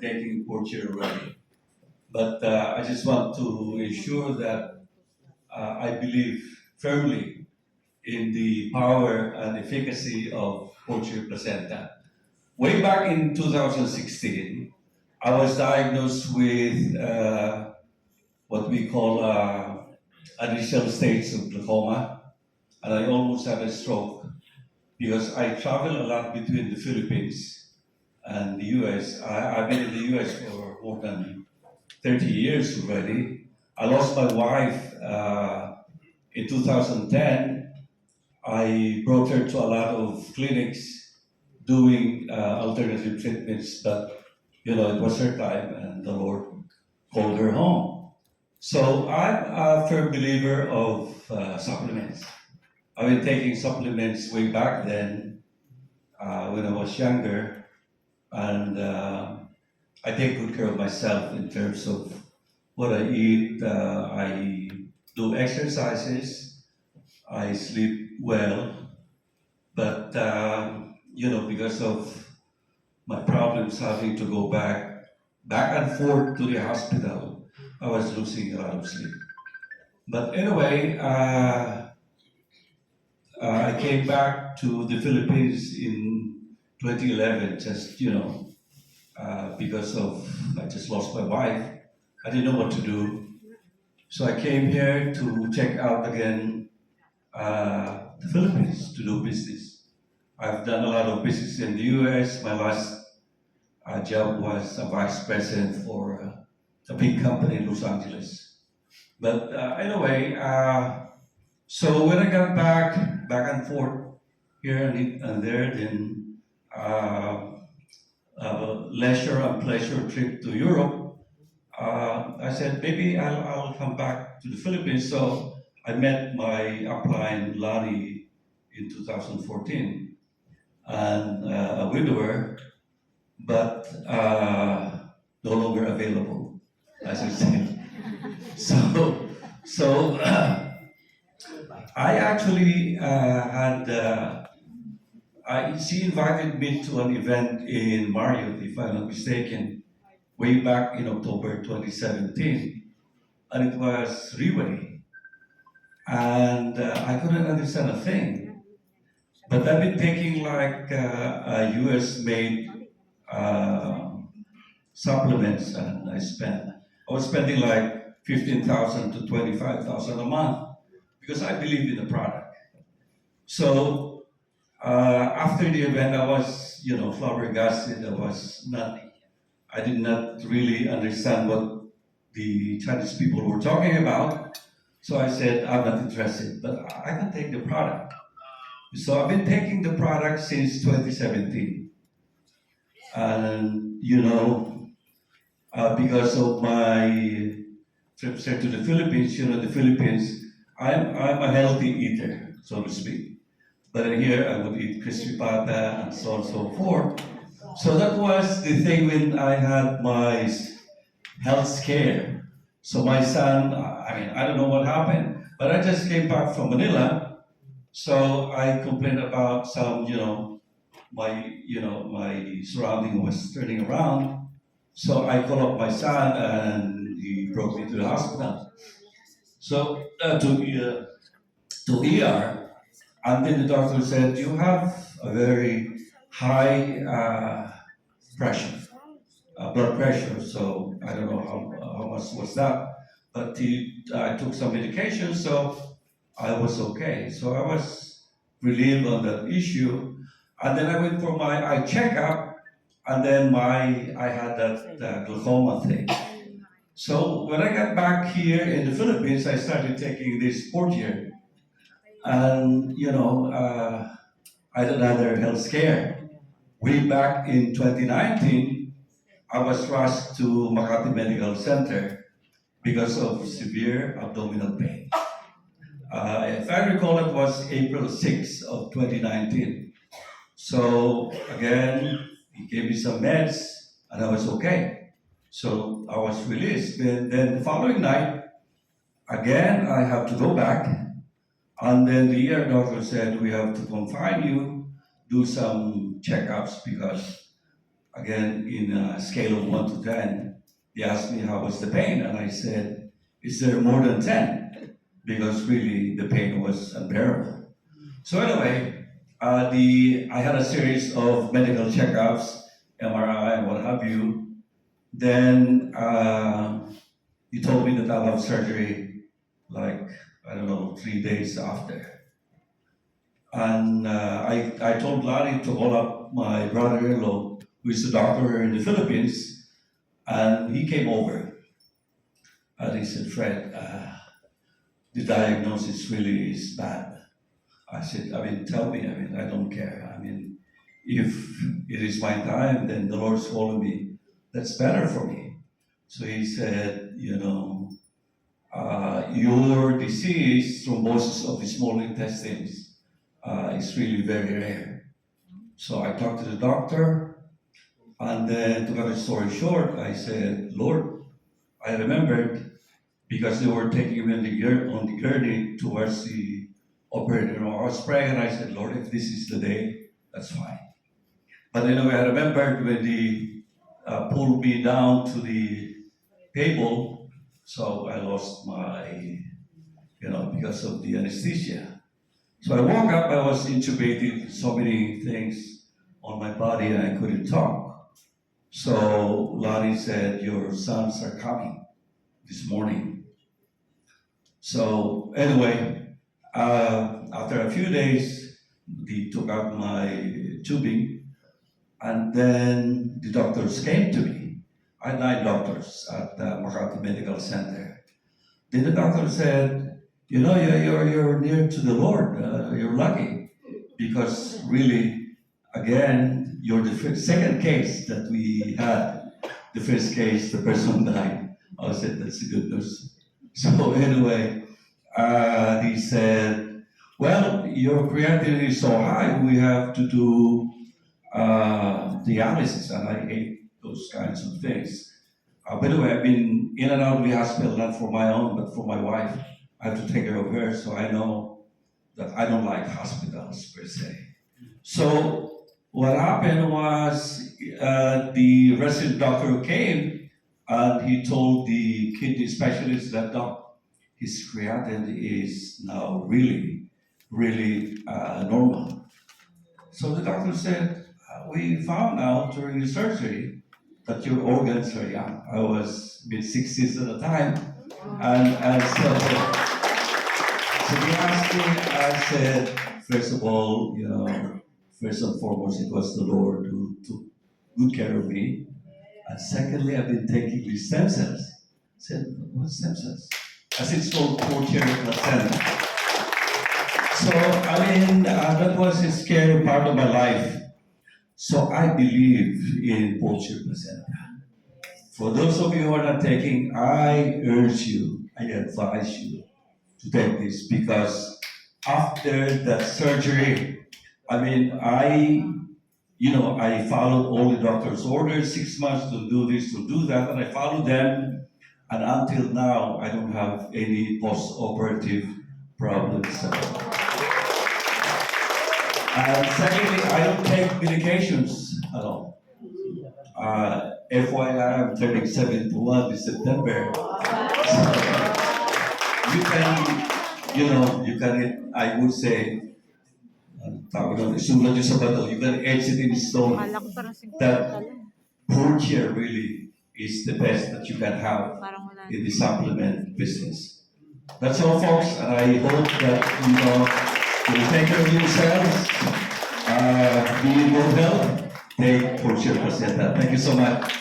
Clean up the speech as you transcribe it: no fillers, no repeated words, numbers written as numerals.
taking purtier already. But I just want to ensure that I believe firmly in the power and efficacy of purtier placenta. Way back in 2016, I was diagnosed with what we call initial stage of glaucoma, and I almost had a stroke because I travel a lot between the Philippines and the US. I've been in the US for more than 30 years already. I lost my wife in 2010. I brought her to a lot of clinics doing alternative treatments, but you know, it was her time and the Lord called her home. So I'm a firm believer of supplements. I've been taking supplements way back then when I was younger, and I take good care of myself in terms of what I eat. I do exercises, I sleep well, but you know, because of my problems having to go back and forth to the hospital, I was losing a lot of sleep. But anyway, I came back to the Philippines in 2011, just you know, because of I just lost my wife. I didn't know what to do, so I came here to check out again the Philippines to do business. I've done a lot of business in the U.S. My last job was a vice president for a big company in Los Angeles. But anyway, so when I got back and forth here and there, then a leisure and pleasure trip to Europe, I said maybe I'll come back to the Philippines. So I met my upline Lani in 2014, and a widower, but no longer available, as I said. So I actually she invited me to an event in Marriott, if I'm not mistaken, way back in October 2017, and it was Riway, and I couldn't understand a thing. But I've been taking like a US-made supplements, and I was spending like 15,000 to 25,000 a month because I believe in the product. So after the event, I was, you know, flabbergasted. I did not really understand what the Chinese people were talking about. So I said, I'm not interested, but I can take the product. So I've been taking the product since 2017. And, you know, because of my trips here to the Philippines, you know, the Philippines, I'm a healthy eater, so to speak. But in here, I would eat crispy pata and so on and so forth. So that was the thing when I had my health scare. So my son, I don't know what happened, but I just came back from Manila. So I complained about some, my surrounding was turning around. So I called up my son and he brought me to the hospital. So to ER, and then the doctor said, you have a very high pressure, blood pressure. So I don't know how much was that, but I took some medication, so I was okay. So I was relieved on that issue. And then I went for my eye checkup, and then I had that glaucoma thing. So when I got back here in the Philippines, I started taking this purtier, and I had another health scare. Way back in 2019, I was rushed to Makati Medical Center because of severe abdominal pain. If I recall, it was April 6th of 2019. So again, he gave me some meds, and I was okay. So I was released. Then the following night, again, I have to go back. And then the ear doctor said, we have to confine you, do some checkups because again, in a scale of 1 to 10, they asked me how was the pain, and I said, is there more than 10? Because really the pain was unbearable. So anyway, I had a series of medical checkups, MRI and what have you. Then he told me that I'll have surgery like, I don't know, 3 days after. And I told Larry to call up my brother-in-law, who is a doctor in the Philippines, and he came over. And he said, Fred, the diagnosis really is bad. I said, tell me, I don't care. If it is my time, then the Lord's calling me. That's better for me. So he said, your disease, thrombosis of the small intestines, is really very rare. So I talked to the doctor, and then to cut the story short, I said, Lord, I remembered because they were taking me on the gurney towards the operating room. I was praying and I said, Lord, if this is the day, that's fine. But anyway, I remembered when they pulled me down to the table, so I lost my, because of the anesthesia. So I woke up, I was intubated, so many things on my body, and I couldn't talk. So Lonnie said, your sons are coming this morning. So anyway, after a few days, they took out my tubing, and then the doctors came to me. I had 9 doctors at Makati Medical Center. Then the doctor said, you're near to the Lord. You're lucky, because really, again, you're the second case that we had. The first case, the person died. I said, that's the good news. So anyway, he said, well, your creatinine is so high, we have to do dialysis, and I hate those kinds of things. By the way, I've been in and out of the hospital, not for my own, but for my wife. I have to take care of her, so I know that I don't like hospitals per se. So what happened was the resident doctor came and he told the kidney specialist that, Doc, his creatinine is now really, really normal. So the doctor said, we found out during the surgery that your organs are young. I was mid-60s at the time, and so he asked me, I said, first of all, first and foremost, it was the Lord who took good care of me. And secondly, I've been taking these stem cells. I said, what stem cells? I said, it's called purtier placenta. So, that was a scary part of my life. So I believe in purtier placenta. For those of you who are not taking, I urge you, I advise you to take this, because after that surgery, I followed all the doctor's orders, 6 months to do this, to do that, and I followed them, and until now, I don't have any post-operative problems at all. And secondly, I don't take medications at all. FYI, I'm turning 71 this September. You can, I would say, you can etch it in stone that purtier really is the best that you can have in the supplement business. That's all, folks, and I hope that you'll take care of yourselves, be in good health, take purtier placenta. Thank you so much.